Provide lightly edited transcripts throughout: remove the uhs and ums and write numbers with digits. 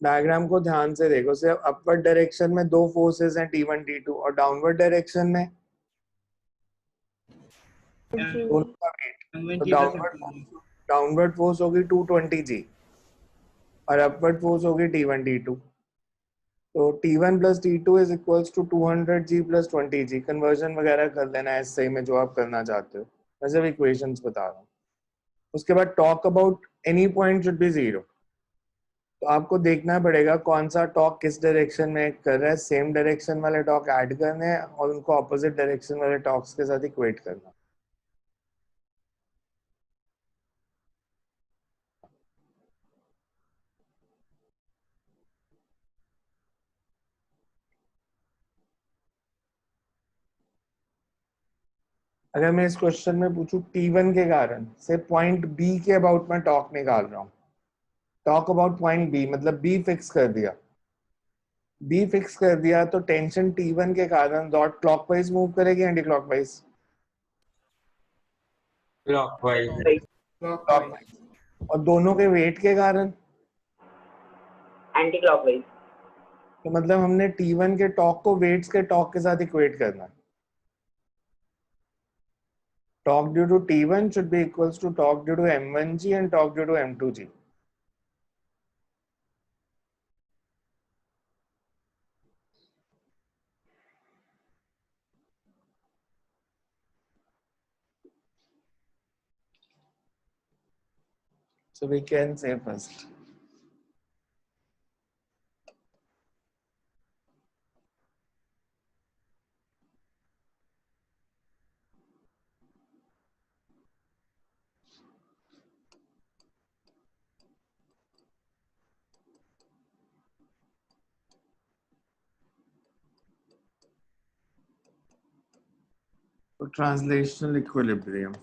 Diagram को ध्यान से देखो, सिर्फ अपवर्ड डायरेक्शन में दो फोर्सेस हैं T1 T2 और डाउनवर्ड डायरेक्शन में दोनों का वेट। तो डाउनवर्ड फोर्स होगी 220 G और अपवर्ड फोर्स होगी T1 T2। तो T1 plus T2 is equals to 200 G plus 20 G। Conversion वगैरह कर लेना है ऐसे में जो आप करना चाहते हो, मैं सिर्फ इक्वेशंस बता रहा हूँ। उसके बाद talk about any point should be zero. तो आपको देखना पड़ेगा कौन सा टॉक किस डायरेक्शन में कर रहा है, सेम डायरेक्शन वाले टॉक ऐड करने हैं और उनको ऑपोजिट डायरेक्शन वाले टॉक्स के साथ इक्वेट करना। अगर मैं इस क्वेश्चन में पूछूं T1 के कारण से पॉइंट बी के अबाउट में टॉक निकाल रहा हूँ, टॉक अबाउट पॉइंट बी मतलब बी फिक्स कर दिया, बी फिक्स कर दिया तो टेंशन T1 के कारण डॉट क्लॉकवाइज मूव करेगी एंटी क्लॉकवाइज? क्लॉकवाइज। और दोनों के वेट के कारण एंटी क्लॉकवाइज। तो मतलब हमने T1 के टॉक को वेट्स के टॉक के साथ इक्वेट करना है। Torque due to T1 should be equals to torque due to M1G and torque due to M2G. So we can say first. So translational equilibrium.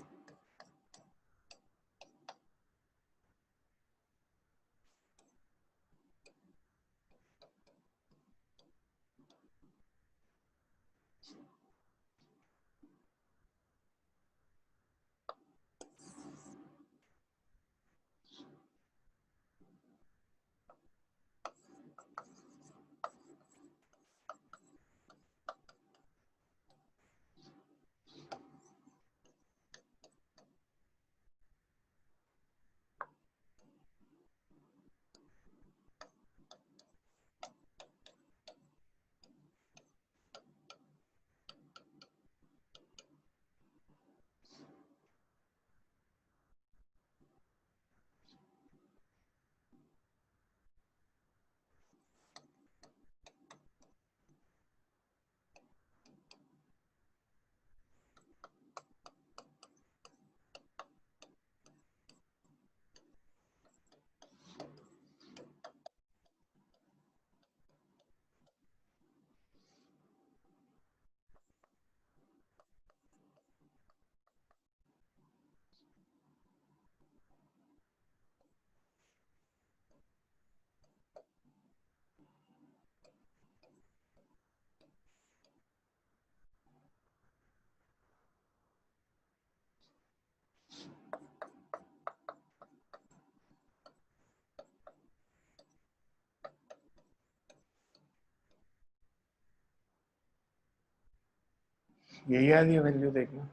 यही आ रही है वैल्यू, देखना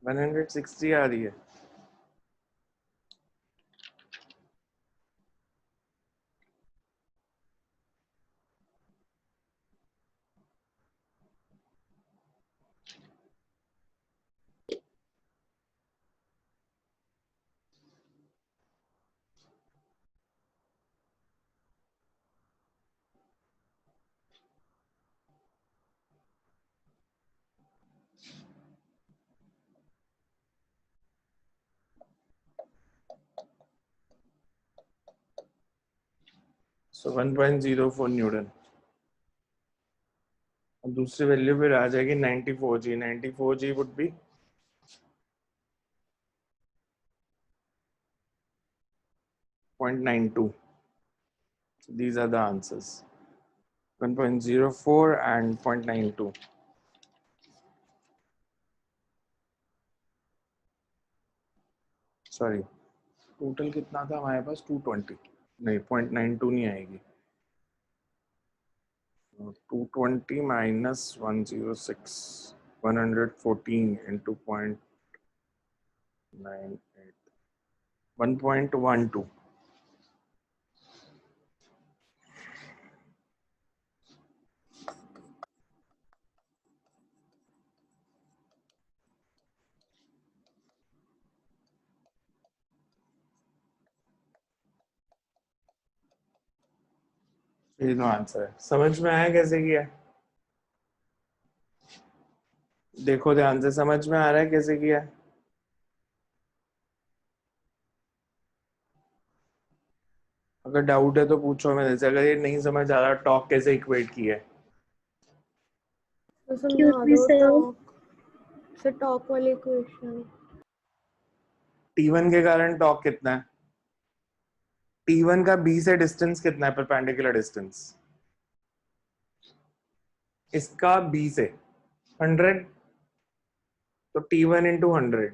160 आ रही है। So 1.04 Newton. और दूसरी वैल्यू फिर आ जाएगी 94G। 94G would be 0.92. So these are the answers, 1.04 and 0.92. Sorry, total कितना था हमारे पास? 220। नहीं 0.92 नहीं आएगी, 220 माइनस 106 114 इंटू 0.98 1.12। ये नो आंसर है। समझ में आया कैसे किया? देखो ध्यान से, समझ में आ रहा है कैसे किया? अगर डाउट है तो पूछो मेरे से, अगर ये नहीं समझ आ रहा टॉक कैसे इक्वेट किया है। तो समझा दो टॉक से, टॉक वाले इक्वेशन। T1 के कारण टॉक कितना है? T1 का B से डिस्टेंस कितना है, परपेंडिकुलर डिस्टेंस इसका B से 100, तो T1 इंटू 100,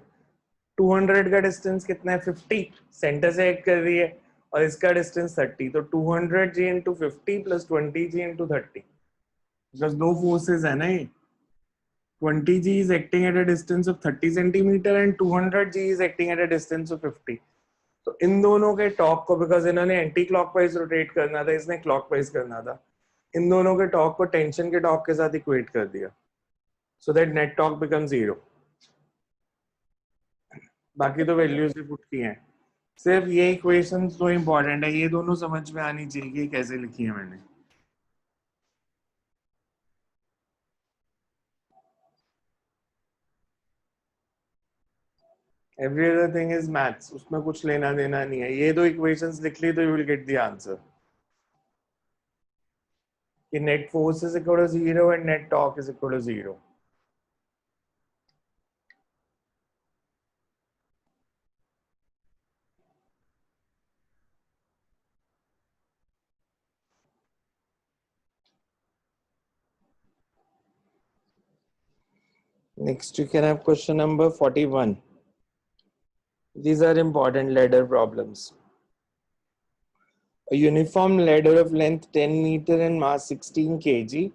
200 का डिस्टेंस कितना है 50, सेंटर से एक कर रही है, और इसका डिस्टेंस 30, तो 200 G into 50 plus 20 G into 30, because दो फोर्सेस है ना ये। 20 G is acting at a distance of 30 centimeter and 200 G is acting at a distance of 50. तो इन दोनों के टॉक को, बिकॉज इन्होंने एंटी क्लॉकवाइज रोटेट करना था, इसने क्लॉकवाइज करना था, इन दोनों के टॉक को टेंशन के टॉक के साथ इक्वेट कर दिया, so that net talk become 0। बाकी तो वैल्यूज भी पुट की हैं, सिर्फ ये इक्वेशंस तो इंपॉर्टेंट है, ये दोनों समझ में आनी चाहिए कैसे लिखी है मैंने। Every other thing is maths, उसमें कुछ लेना देना नहीं है। ये दो इक्वेशंस लिख ली तो you will get the answer कि net force is equal to 0 and net torque is equal to 0। Next, you can have question number 41. These are important ladder problems. A uniform ladder of length 10 meter and mass 16 kg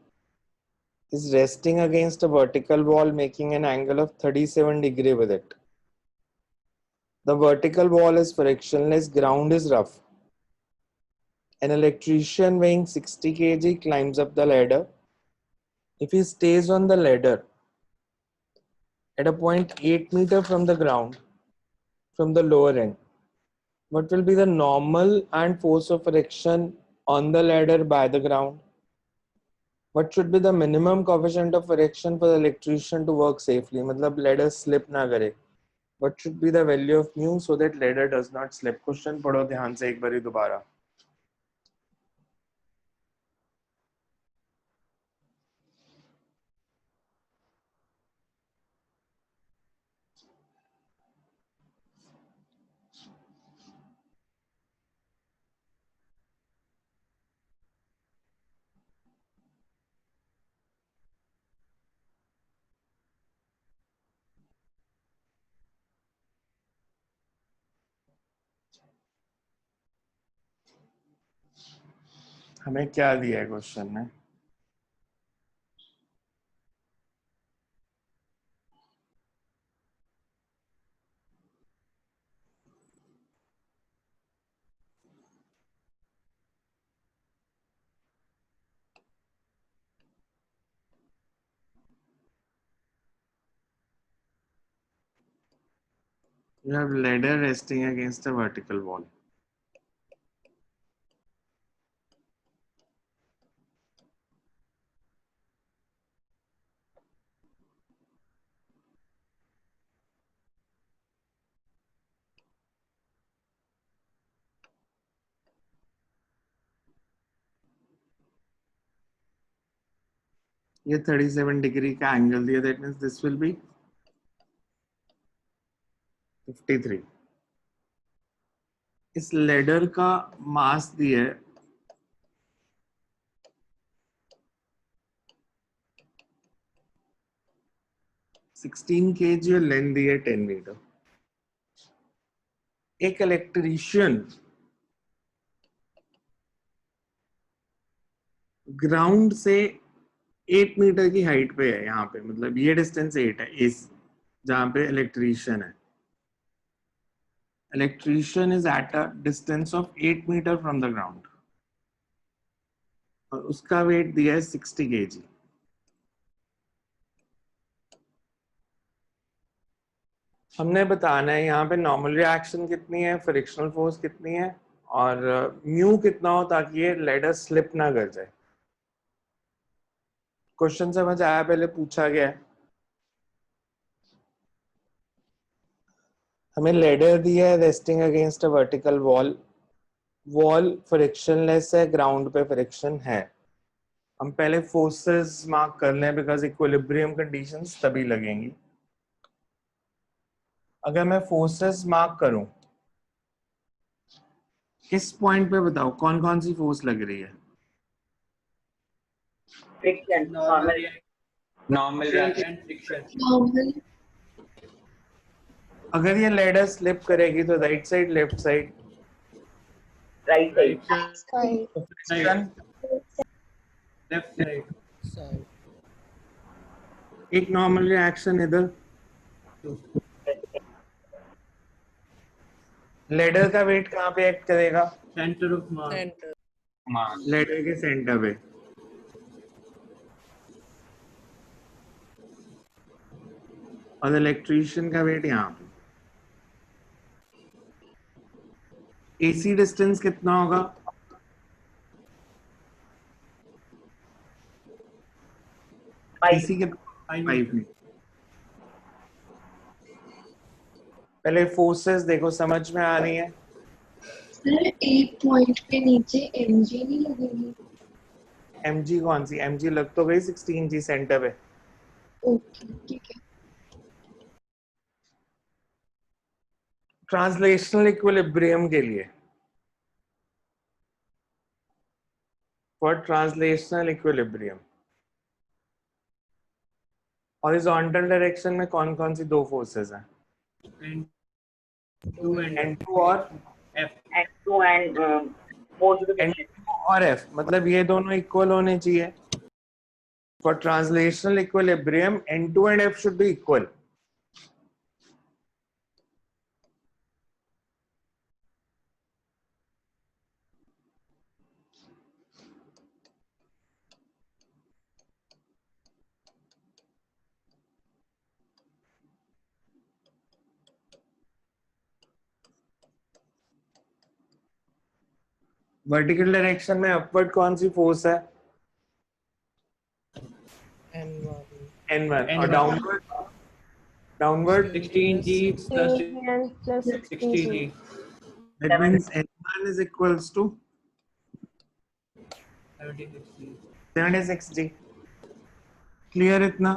is resting against a vertical wall making an angle of 37 degree with it. The vertical wall is frictionless, ground is rough. An electrician weighing 60 kg climbs up the ladder. If he stays on the ladder at a point 8 meter from the ground, from the lower end, what will be the normal and force of friction on the ladder by the ground? What should be the minimum coefficient of friction for the electrician to work safely? मतलब ladder slip ना करे. What should be the value of mu so that ladder does not slip? Question पढ़ो ध्यान से एक बारी दोबारा. हमें क्या दिया है क्वेश्चन में? You have ladder resting against a vertical wall. ये 37 डिग्री का एंगल दिया, that means this will B 53. इस लेडर का मास दिया है 16 kg और लेंथ दी है 10 मीटर। एक इलेक्ट्रीशियन ग्राउंड से 8 मीटर की हाइट पे है यहाँ पे, मतलब ये डिस्टेंस 8 है इस जहाँ पे इलेक्ट्रीशियन है. Electrician is at a distance of 8 meter from the ground. और उसका वेट दिया है 60 kg. हमने बताना है यहाँ पे नॉर्मल रिएक्शन कितनी है, फ्रिक्शनल फोर्स कितनी है और म्यू कितना हो ताकि ये लेडर स्लिप ना कर जाए. क्वेश्चन समझ आया? पहले पूछा गया है. हमें लेडर दिया है resting against a vertical wall. Wall frictionless है, ग्राउंड पे फ्रिक्शन है. हम पहले फोर्सेस मार्क कर लें बिकॉज इक्विलिब्रियम कंडीशंस तभी लगेंगी. अगर मैं फोर्सेस मार्क करूं, किस पॉइंट पे बताओ कौन कौन सी फोर्स लग रही है? फ्रिक्शन, नॉर्मल रिएक्शन, नॉर्मल अगर ये लेडर स्लिप करेगी तो right side left side? Right side, side, friction left side, एक नॉर्मल रिएक्शन इधर, लेडर का वेट कहाँ पे एक्ट करेगा? सेंटर ऑफ मास, लेडर के सेंटर पे. और इलेक्ट्रीशियन का वेट यहाँ पे. एसी डिस्टेंस कितना होगा? एसी के 5 मीटर. पहले फोर्सेस देखो समझ में आ रही है? सर एक पॉइंट पे नीचे mg नहीं लगेगी? mg कौन सी? mg लग तो गई 16 जी सेंटर पे. ओके ठीक है. ट्रांसलेशनल इक्विलिब्रियम के लिए, for translational equilibrium horizontal direction में कौन कौन सी दो फोर्सेस हैं? N2 और F2 एंड बोथ N2 और F, मतलब ये दोनों इक्वल होने चाहिए. For translational equilibrium N2 and F should be equal. Vertical direction में अपवर्ड कौन सी फोर्स है? N1. और downward? Downward 16G plus plus 60G. that means N1 is equals to 76G. Clear इतना?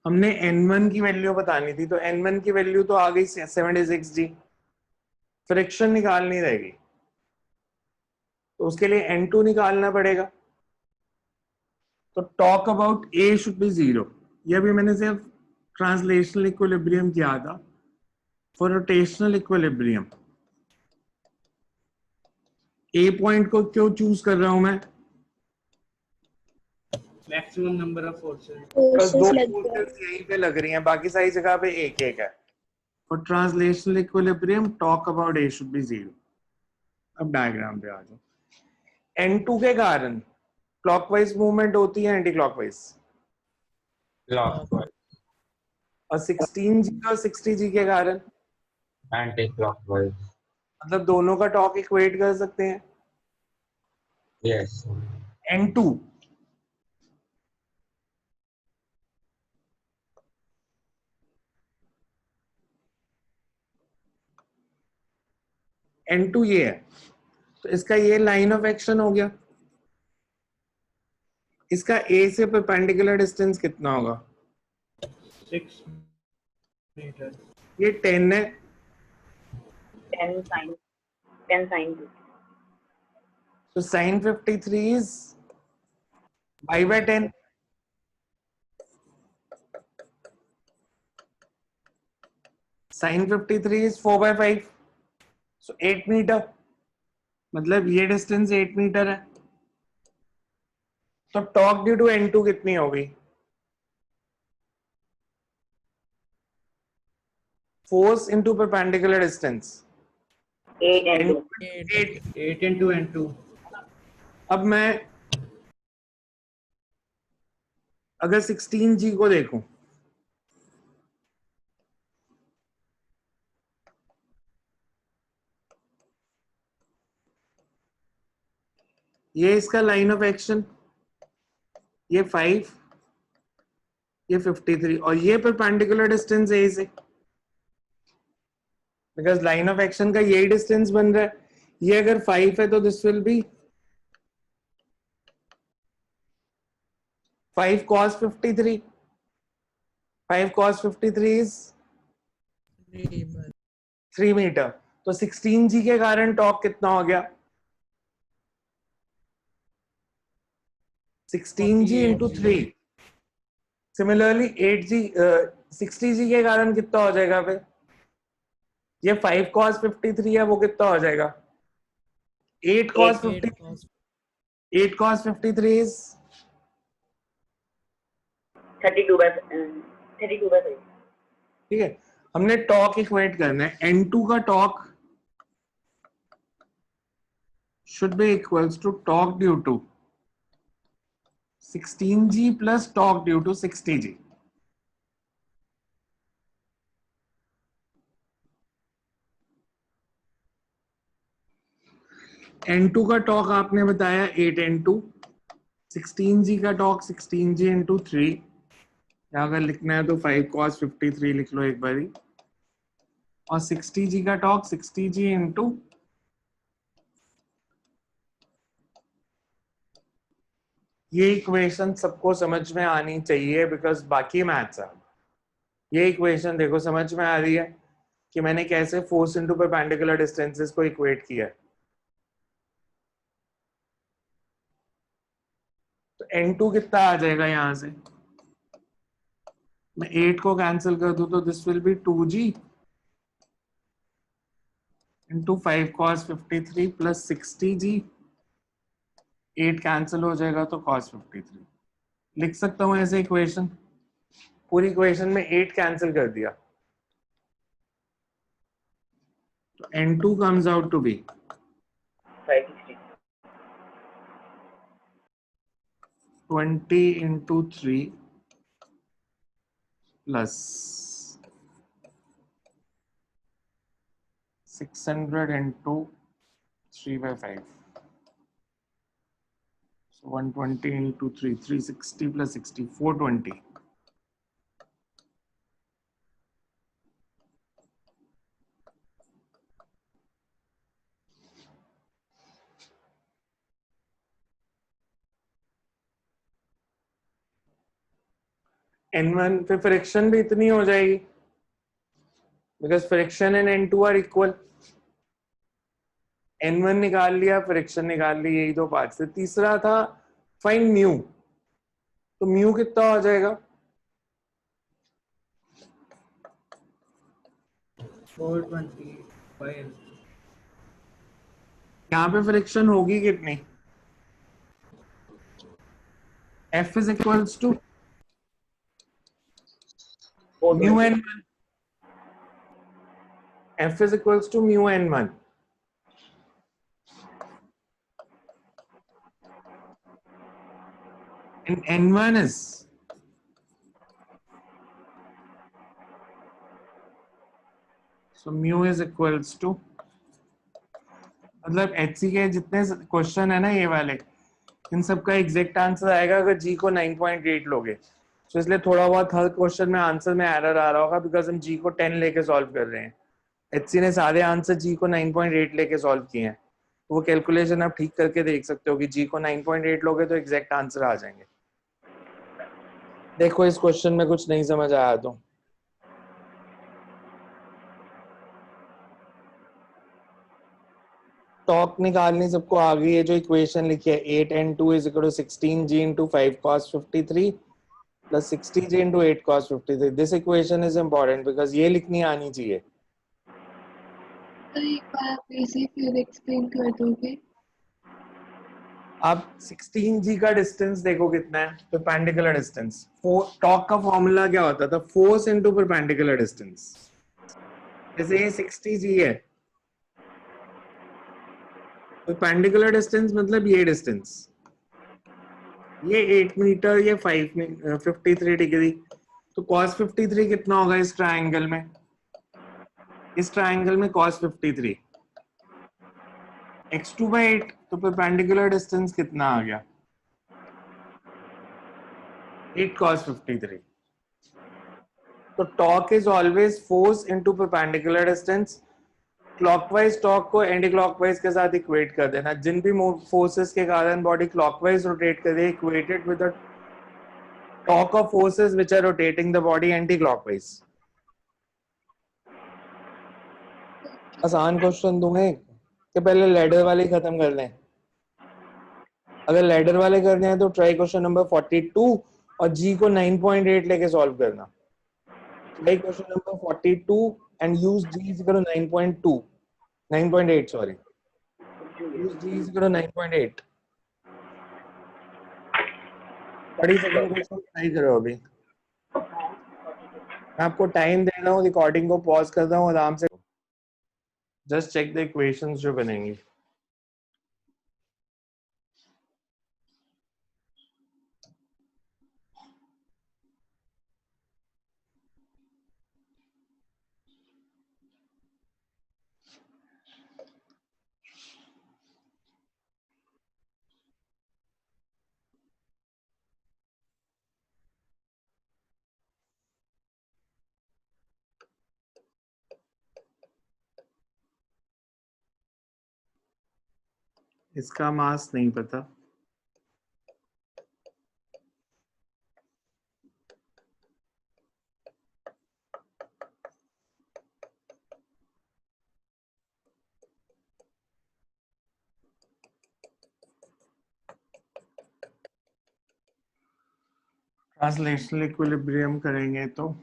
हमने N1 की वैल्यू बतानी थी, तो N1 की वैल्यू तो आ गई 76G. फ्रिक्शन निकालनी रहेगी, तो उसके लिए N2 निकालना पड़ेगा. तो talk about A should be 0. ये भी मैंने सिर्फ ट्रांसलेशनल इक्विलिब्रियम किया था. For rotational equilibrium A point को क्यों चूज कर रहा हूं मैं? Maximum number of forces. बस दो फोर्सेस लग गए. फोर्सेस यहीं पे लग रही हैं, बाकी सारी जगह पे एक एक है. For translational equilibrium talk about A should be 0. अब डायग्राम पे आ जाओ. N2 के कारण क्लॉकवाइज मूवमेंट होती है एंटी क्लॉकवाइज? क्लॉकवाइज, और 16G और 60G के कारण एंटी क्लॉकवाइज. मतलब दोनों का टॉक इक्वेट कर सकते हैं. यस. N2 N2 ये है, तो इसका ये लाइन ऑफ एक्शन हो गया. इसका A से परपेंडिकुलर डिस्टेंस कितना होगा? 6 मीटर. ये 10 है. 10 sin 2. तो sin 53 is pi by 10. Sin 53 is 4 by 5. So 8 meter. मतलब ये डिस्टेंस 8 मीटर है, तो टॉर्क ड्यू टू N2 कितनी होगी? Force into perpendicular distance 8 and 2. 8। 8 into N2. अब मैं अगर 16G को देखूं, ये इसका लाइन ऑफ एक्शन, ये 5, ये 53 और ये परपेंडिकुलर डिस्टेंस ए से, बिकॉज लाइन ऑफ एक्शन का यही डिस्टेंस बन रहा है। ये अगर 5 है तो this will be 5 cos 53। 5 cos 53 is 3 metre. तो 16G के कारण टॉर्क कितना हो गया? 16G into 3। Similarly 8G 60G के कारण कितना हो जाएगा? फिर ये 5 cos 53 है, वो कितना हो जाएगा? 8 cos 50। 8 cos 53 is 32/5. ठीक है। हमने टॉर्क इक्वेट करना है। N2 का torque should be equals to torque due to 16G plus torque due to 60G। N2 का टॉर्क आपने बताया 8N2। 16G का टॉर्क 16G इंटू 3। या अगर लिखना है तो 5 cos 53 लिख लो एक बारी। और 60G का टॉर्क 60G इंटू ये इक्वेशन सबको समझ में आनी चाहिए बिकॉज बाकी मैथ्स है। ये इक्वेशन देखो समझ में आ रही है कि मैंने कैसे फोर्स इनटू परपेंडिकुलर डिस्टेंसेस को इक्वेट किया है। तो N2 कितना आ जाएगा यहां से? मैं 8 को कैंसिल कर दूं तो this will B 2G into 5 cos 53 plus 60G। 8 cancel हो जाएगा तो cos 53 लिख सकता हूं ऐसे इक्वेशन। पूरी इक्वेशन में 8 कैंसिल कर दिया तो N2 comes out to be 560. 20 into 3 plus 600 into 3/5. So 120 into 3, 360 plus 60, 420. N1 पे फ्रिक्शन भी इतनी हो जाएगी because friction and N2 are equal. N1 निकाल लिया, फ्रिक्शन निकाल ली, यही दो पार्ट से। तीसरा था फाइंड म्यू। तो म्यू कितना हो जाएगा? 425. यहाँ पे फ्रिक्शन होगी कितनी? F is equals to mu 420. N1. F is equals to mu N1. And N1 is so mu is equals to, मतलब HC के जितने क्वेश्चन है ना ये वाले, इन सब का एग्जैक्ट आंसर आएगा अगर G को 9.8 लोगे। तो इसलिए थोड़ा बहुत हर क्वेश्चन में आंसर में एरर आ रहा होगा बिकॉज हम G को 10 लेके सॉल्व कर रहे हैं। HC ने सारे आंसर G को 9.8 लेके सॉल्व किए हैं। तो वो कैलकुलेशन आप ठीक करके देख सकते हो कि G को 9.8 लोगे तो एग्जैक्ट आंसर आ जाएंगे। देखो इस क्वेश्चन में कुछ नहीं समझ आया तो टॉर्क निकालनी सबको आ गई है। जो इक्वेशन लिखी है 8N2 is equal to 16G into 5 cos 53 plus 60G into 8 cos 53। This equation is important because ये लिखनी आनी चाहिए। तो एक बार आप इसे फिर एक्सप्लेन कर दोगे? अब 16g का डिस्टेंस देखो कितना है, परपेंडिकुलर डिस्टेंस। टॉर्क का फॉर्मूला क्या होता था? Force into perpendicular distance. जैसे ये 60g है, परपेंडिकुलर डिस्टेंस मतलब ये डिस्टेंस, ये 8 मीटर, ये 53 डिग्री। तो cos 53 कितना होगा इस ट्रायंगल में? इस ट्रायंगल में cos 53 x2/8, तो परपेंडिकुलर डिस्टेंस कितना आ गया? 8 cos 53। तो torque is always force into perpendicular distance. Clockwise torque को एंटी क्लॉकवाइज के साथ इक्वेट कर देना। जिन भी फोर्सेस के कारण बॉडी क्लॉकवाइज रोटेट कर रही है, equated with the torque of forces which are rotating the body anti clockwise. आसान क्वेश्चन दूंगे कि पहले लैडर वाले खत्म कर लें? अगर लैडर वाले करने हैं तो ट्राई क्वेश्चन नंबर 42 और जी को 9.8 लेके सॉल्व करना। Try question number 42 and use g is equal to 9.8 sorry, use g is equal to 9.8। 40 second question try करो। अभी मैं आपको टाइम दे रहा हूँ, रिकॉर्डिंग को पॉज कर रहा हूँ, आराम से जस्ट चेक द इक्वेशंस जो बनेंगी। इसका मास नहीं पता। ट्रांसलेशनल इक्विलिब्रियम करेंगे तो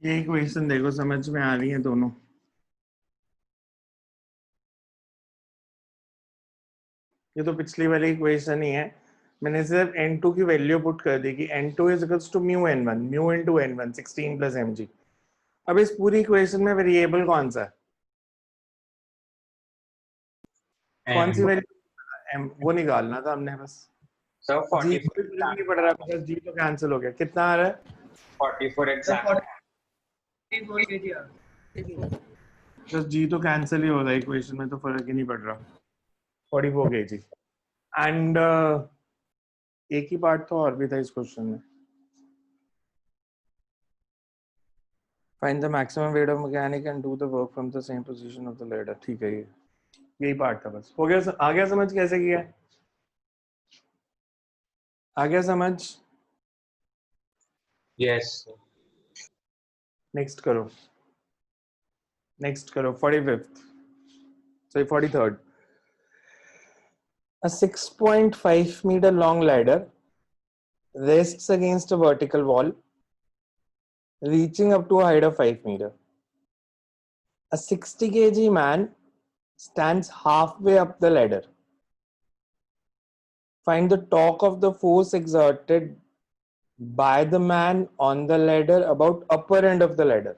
ये इक्वेशन देखो, समझ में आ रही है दोनों? ये तो पिछली वाली इक्वेशन ही है, मैंने सिर्फ n2 की वैल्यू पुट कर दी कि n2 is equals to mu n1, mu into n1 16 plus mg। अब इस पूरी इक्वेशन में वेरिएबल कौन सा है? कौन सी वैल्यू? वो निकालना था हमने बस। सर जी 44 कोई फर्क नहीं पड़ रहा बिकॉज़ जी तो कैंसिल हो गया। कितना आ रहा है? 44 एग्जैक्ट। बस जी तो कैंसिल ही हो रहा है, इक्वेशन में तो फर्क ही नहीं पड़ रहा। 44 kg। एंड एक ही पार्ट तो और भी था इस क्वेश्चन में. Find the maximum weight of mechanic and do the work from the same position of the ladder. ठीक है, ये यही पार्ट था बस. हो गया, आ गया समझ कैसे किया है? आ गया समझ? Yes. नेक्स्ट करो. 45th. Sorry, 43rd. A 6.5 meter long ladder rests against a vertical wall reaching up to a height of 5 meter. A 60 kg man stands halfway up the ladder. Find the torque of the force exerted by the man on the ladder about upper end of the ladder.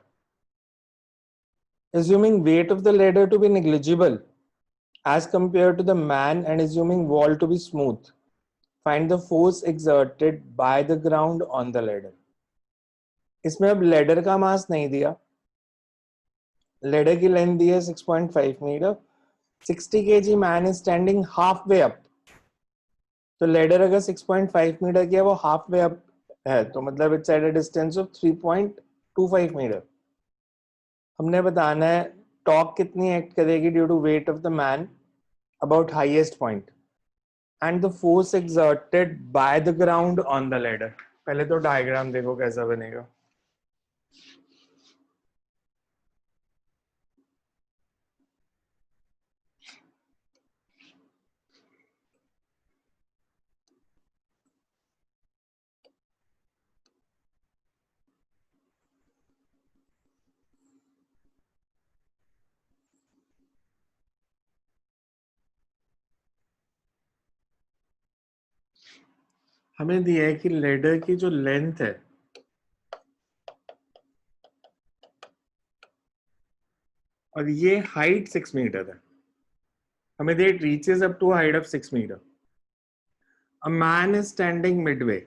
Assuming weight of the ladder to be negligible as compared to the man and assuming wall to be smooth, find the force exerted by the ground on the ladder. इसमें अब ladder का मास नहीं दिया, ladder की length दी है 6.5 metre, 60 kg man is standing halfway up. तो ladder अगर 6.5 metre की है वो halfway up है, तो मतलब it's at a distance of 3.25 metre. हमने बताना है टॉर्क कितनी एक्ट करेगी due to weight of the man about highest point and the force exerted by the ground on the ladder. पहले तो डायग्राम देखो कैसा बनेगा. हमें दिया है कि लेडर की जो लेंथ है और ये हाइट 6 मीटर है. हमें दिया it reaches up to height of 6 metre. A man is standing midway.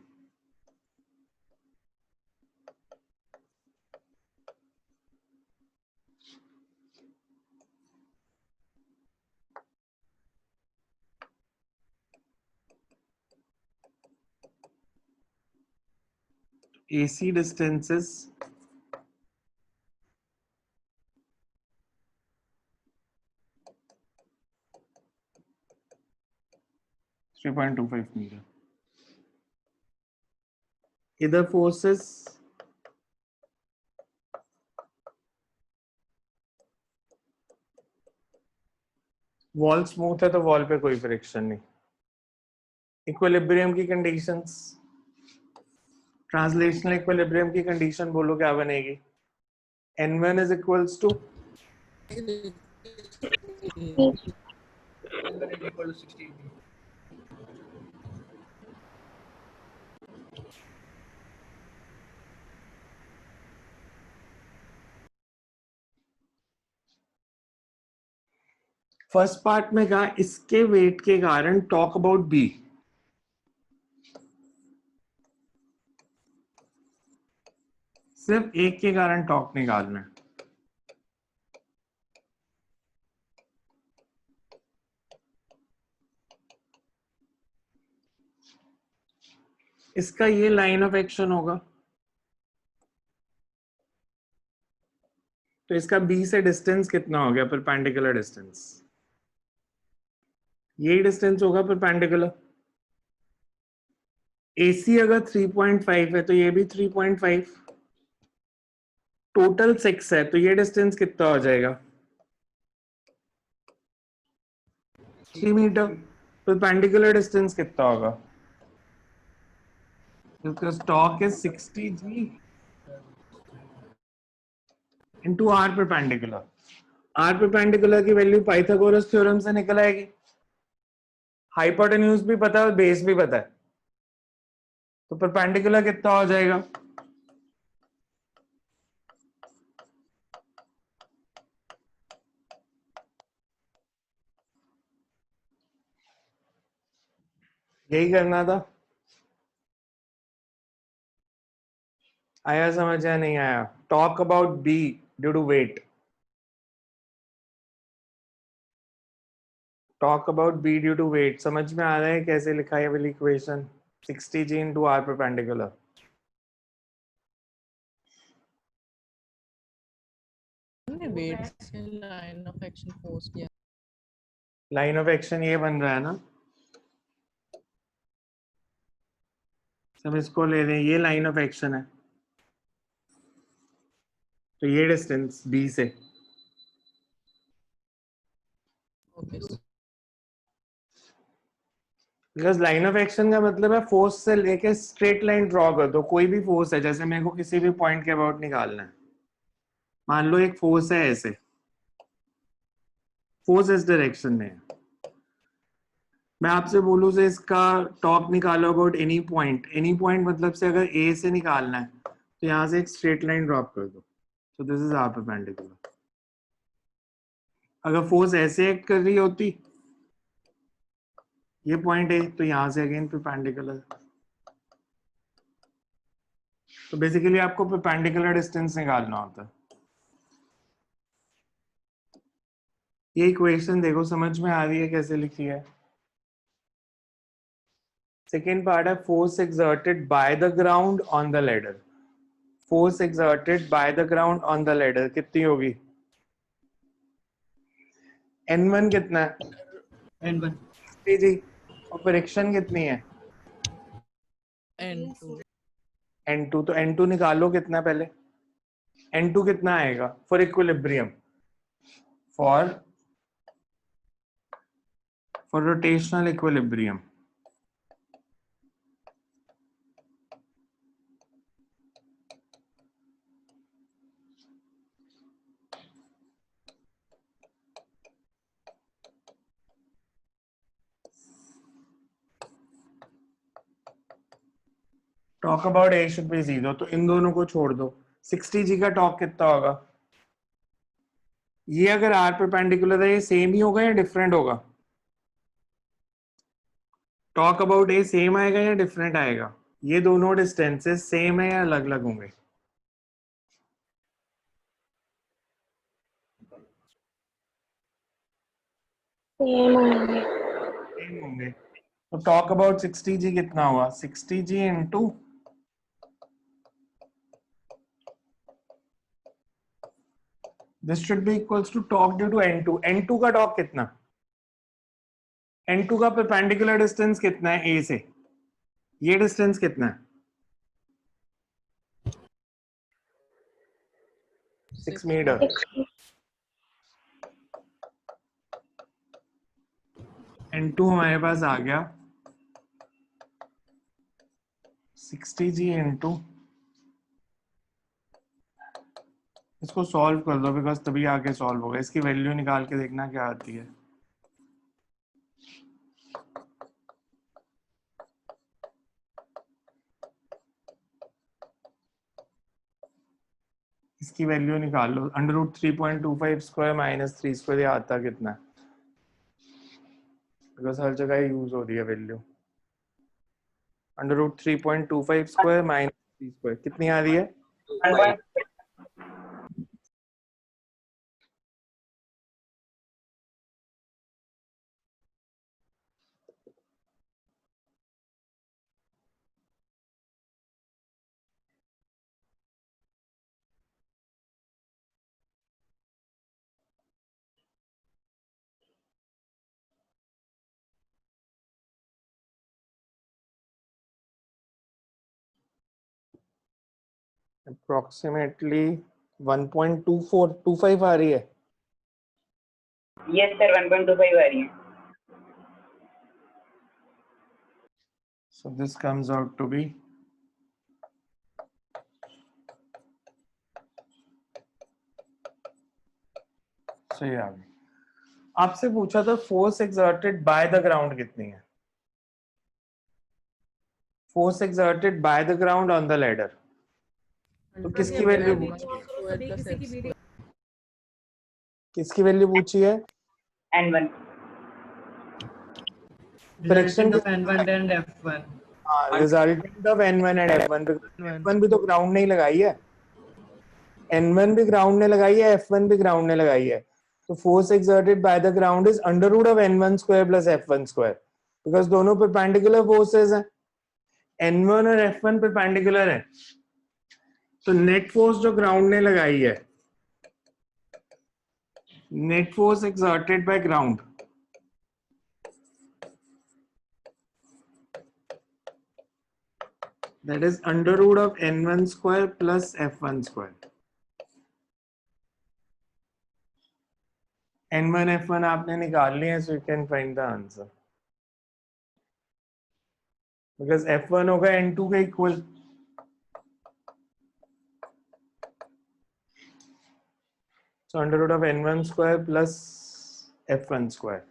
AC distances 3.25 meter. Either forces wall smooth है तो वॉल पे कोई फ्रिक्शन नहीं. इक्विलिब्रियम की कंडीशंस, ट्रांसलेशनल इक्विलिब्रियम की कंडीशन बोलो क्या बनेगी? N1 is equals to first part में कहा इसके वेट के कारण टॉक अबाउट बी. सिर्फ एक के कारण टॉक निकालना है. इसका ये लाइन ऑफ एक्शन होगा तो इसका बी से डिस्टेंस कितना हो गया? Perpendicular distance. यही डिस्टेंस होगा परपेंडिकुलर. AC अगर 3.5 है तो ये भी 3.5. टोटल 6 है तो ये डिस्टेंस कितना हो जाएगा? 3 मीटर. परपेंडिकुलर डिस्टेंस कितना होगा? Because torque is 60G into R perpendicular. R perpendicular की वैल्यू पाइथागोरस थ्योरम से निकल आएगी. हाइपोटेन्यूज भी पता है और बेस भी पता है, तो परपेंडिकुलर कितना हो जाएगा? यही करना था. आया समझ या नहीं आया? Torque about B due to weight. Torque about B due to weight. समझ में आ रहा है कैसे लिखा है ये वाली equation? 60g into r perpendicular। हमने वेट से लाइन ऑफ एक्शन फोर्स किया। लाइन ऑफ एक्शन ये बन रहा है ना, सब इसको ले रहे हैं, ये लाइन ऑफ एक्शन है, तो ये डिस्टेंस b से, okay because line of action का मतलब है फोर्स से लेके स्ट्रेट लाइन ड्रॉ कर दो। कोई भी फोर्स है, जैसे मेरे को किसी भी पॉइंट के अबाउट निकालना है, मान लो एक फोर्स है ऐसे, फोर्स इस डायरेक्शन में है, मैं आपसे बोलूं से इसका टॉप निकालो about any point. Any point मतलब से अगर ए से निकालना है तो यहां से एक स्ट्रेट लाइन ड्रॉप कर दो, तो दिस इज आर परपेंडिकुलर। अगर फोर्स ऐसे एक्ट कर रही होती, ये पॉइंट है, तो यहां से अगेन परपेंडिकुलर। तो बेसिकली आपको परपेंडिकुलर डिस्टेंस निकालना होता है। ये इक्वेशन देखो, समझ में आ रही है कैसे लिखी है? सेकेंड पार्ट है force exerted by the ground on the ladder. Force exerted by the ground on the ladder कितनी होगी? N1 कितना है? N1 जी। और फ्रिक्शन कितनी है? N2 N2। तो N2 निकालो कितना पहले। N2 कितना आएगा for equilibrium, for rotational equilibrium? Talk about A should be 0, तो इन दोनों को छोड़ दो। 60g का टॉक कितना होगा? ये अगर आर परपेंडिकुलर है, ये सेम ही होगा या डिफरेंट होगा? टॉक अबाउट ए सेम आएगा या डिफरेंट आएगा? ये दोनों डिस्टेंसेस सेम है या अलग अलग होंगे? सेम होंगे। तो टॉक अबाउट 60g कितना हुआ? 60g into this should be equals to torque due to N2। N2 का टॉक कितना? N2 का परपेंडिकुलर डिस्टेंस कितना है A से? ये डिस्टेंस कितना है? 6 मीटर। N2 हमारे पास आ गया 60g इंटू, इसको सॉल्व कर दो बिकॉज तभी आगे सॉल्व होगा। इसकी वैल्यू निकाल के देखना क्या आती है। इसकी वैल्यू निकाल लो, √3.25 स्क्वायर माइनस 3 स्क्वायर, ये आता कितना है? बिकॉज हर जगह यूज हो रही है वैल्यू। √3.25 स्क्वायर माइनस 3 स्क्वायर कितनी आ रही है? 1.5 अप्रोक्सीमेटली 1.2425 आ रही है। Yes sir, 1.25 आ रही है। So this comes out to be सही आ गई। आपसे पूछा था force exerted by the ground कितनी है? Force exerted by the ground on the ladder, तो किसकी वैल्यू पूछी है? N1 friction of N1 and F1. हाँ, resultant of N1 and F1। F1 भी तो ग्राउंड ने ही लगाई है, N1 भी ग्राउंड ने लगाई है, F1 भी ग्राउंड ने लगाई है। तो force exerted by the ground is under root of n1 square plus f1 square because दोनों perpendicular forces हैं, n1 और f1 perpendicular है, तो net force जो ground ने लगाई है, net force exerted by ground that is under root of n1 square plus f1 square. n1 f1 आपने निकाल लिया, so you can find the answer because f1 होगा n2 के equal, so under root of n1 square plus f1 square,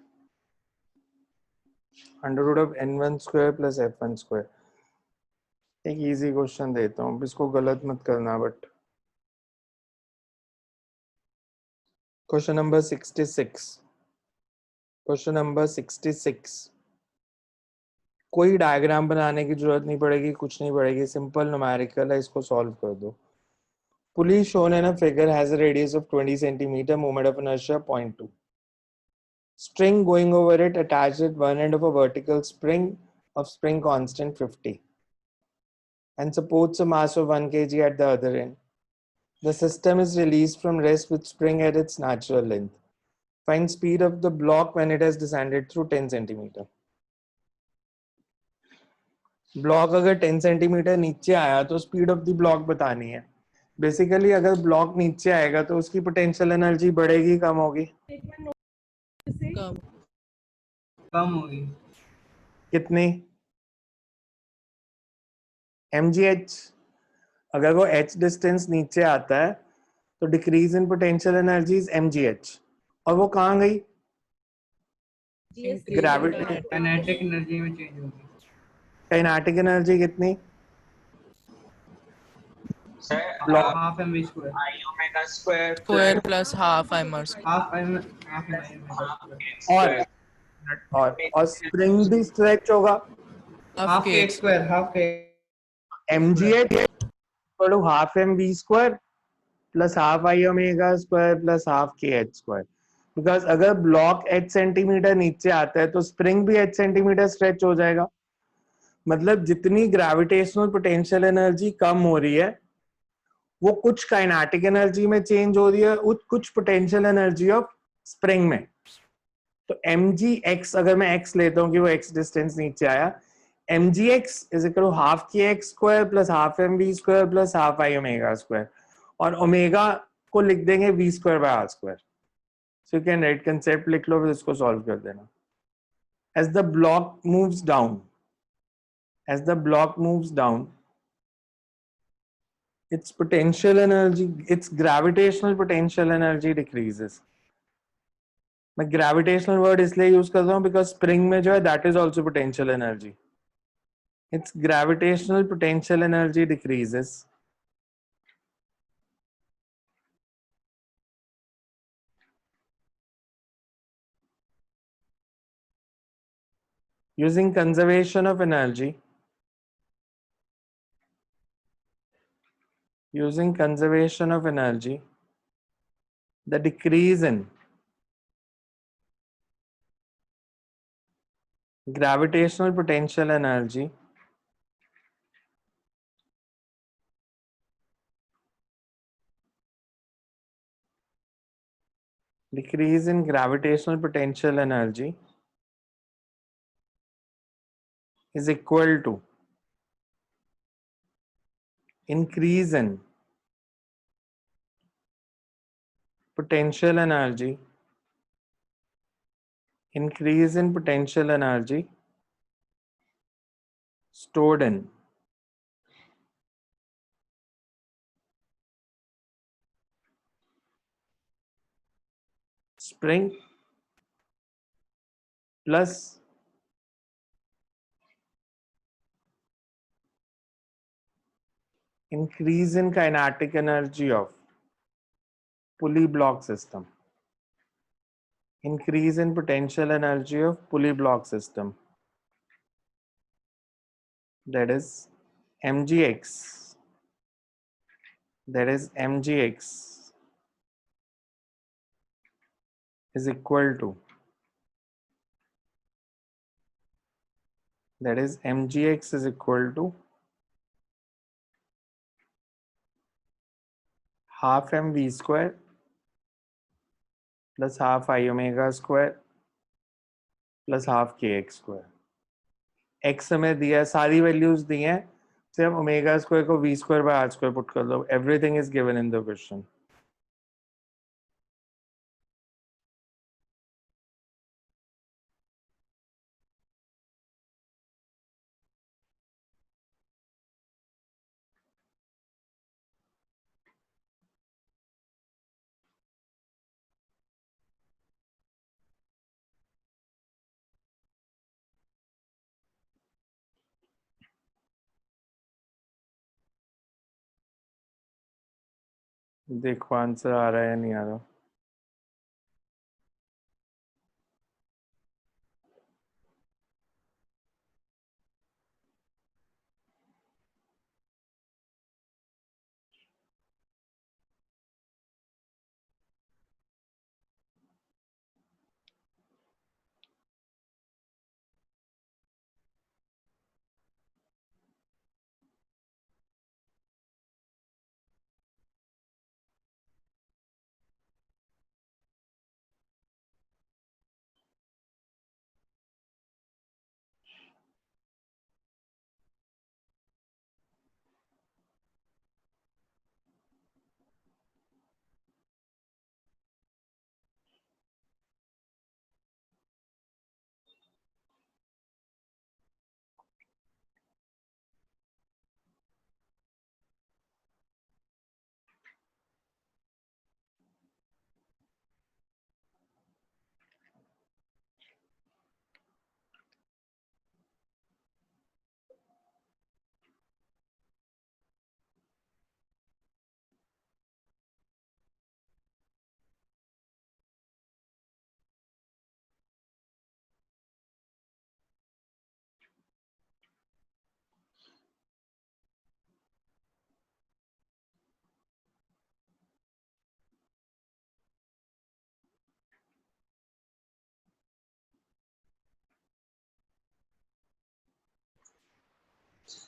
under root of n1 square plus f1 square. एक easy question देता हूँ, इसको गलत मत करना, but question number 66, question number 66, कोई डायग्राम बनाने की जरूरत नहीं पड़ेगी, कुछ नहीं पड़ेगी, सिंपल न्यूमेरिकल है, इसको सॉल्व कर दो. पुली shown in a figure has a radius of 20 centimeter, moment of inertia 0.2. String going over it attached at one end of a vertical spring of spring constant 50 and supports a mass of 1 kg at the other end. The system is released from rest with spring at its natural length. Find speed of the block when it has descended through 10 centimeter. Block अगर 10 centimetre नीचे आया तो speed of the block बतानी है. Basically अगर block नीचे आएगा तो उसकी पोटेंशियल एनर्जी बढ़ेगी, कम होगी? कम. कम होगी. कितनी? mgh. अगर वो h डिस्टेंस नीचे आता है तो decrease in potential energy is mgh. और वो कहाँ गई? ग्रेविटी. काइनेटिक एनर्जी में चेंज होगी. काइनेटिक एनर्जी कितनी? Sir, half m v square. I omega square Square plus half m r square. Half m x और square. और स्प्रिंग भी स्ट्रेच होगा. Half हाफ के k एक्स स्क्वायर. हाफ के mgh equal to half mv square plus half I omega square plus half kh square. Because अगर block h centimetre नीचे आता है तो स्प्रिंग भी h सेंटीमीटर स्ट्रेच हो जाएगा. मतलब जितनी ग्रेविटेशनल पोटेंशियल एनर्जी कम हो रही है वो कुछ काइनेटिक एनर्जी में चेंज हो रही है, कुछ पोटेंशियल एनर्जी ऑफ स्प्रिंग में. तो mgx अगर मैं x लेता हूँ कि वो x डिस्टेंस नीचे आया, mgx is equal to half kx square plus half mv square plus half I omega square, और ओमेगा को लिख देंगे v square by r square. So you can write, concept लिख लो, फिर इसको सॉल्व कर देना. as the block moves down, as the block moves down, its potential energy, its gravitational potential energy decreases. मैं gravitational word इसलिए use कर रहा हूँ because spring में जो है that is also potential energy. Its gravitational potential energy decreases. Using conservation of energy, using conservation of energy, the decrease in gravitational potential energy decrease in gravitational potential energy is equal to increase in potential energy, increase in potential energy stored in spring plus increase in kinetic energy of pulley block system, increase in potential energy of pulley block system, that is mgx, that is mgx is equal to, that is mgx is equal to half mv square plus half I omega square plus half kx square. x हमें दिया है, सारी values दी हैं, सिर्फ omega square को v square by r square put कर दो. Everything is given in the question. देखो आंसर आ रहा है या नहीं आ रहा.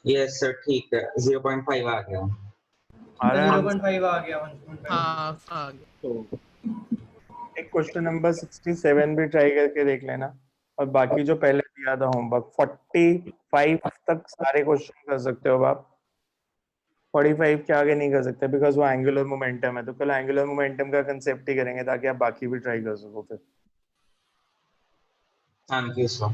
यस सर ठीक है 0.5 आ गया. आ रहा है 0.5 आ गया 1.5. हाँ आ गया. तो एक क्वेश्चन नंबर 67 भी ट्राई करके देख लेना, और बाकी जो पहले दिया था होमवर्क 45 तक सारे क्वेश्चन कर सकते हो आप. 45 के आगे नहीं कर सकते बिकॉज वो एंगुलर मोमेंटम है. तो कल एंगुलर मोमेंटम का कंसेप्ट ही करेंगे ताकि आप बाकी भी ट्राई कर सको फिर. Thank you sir.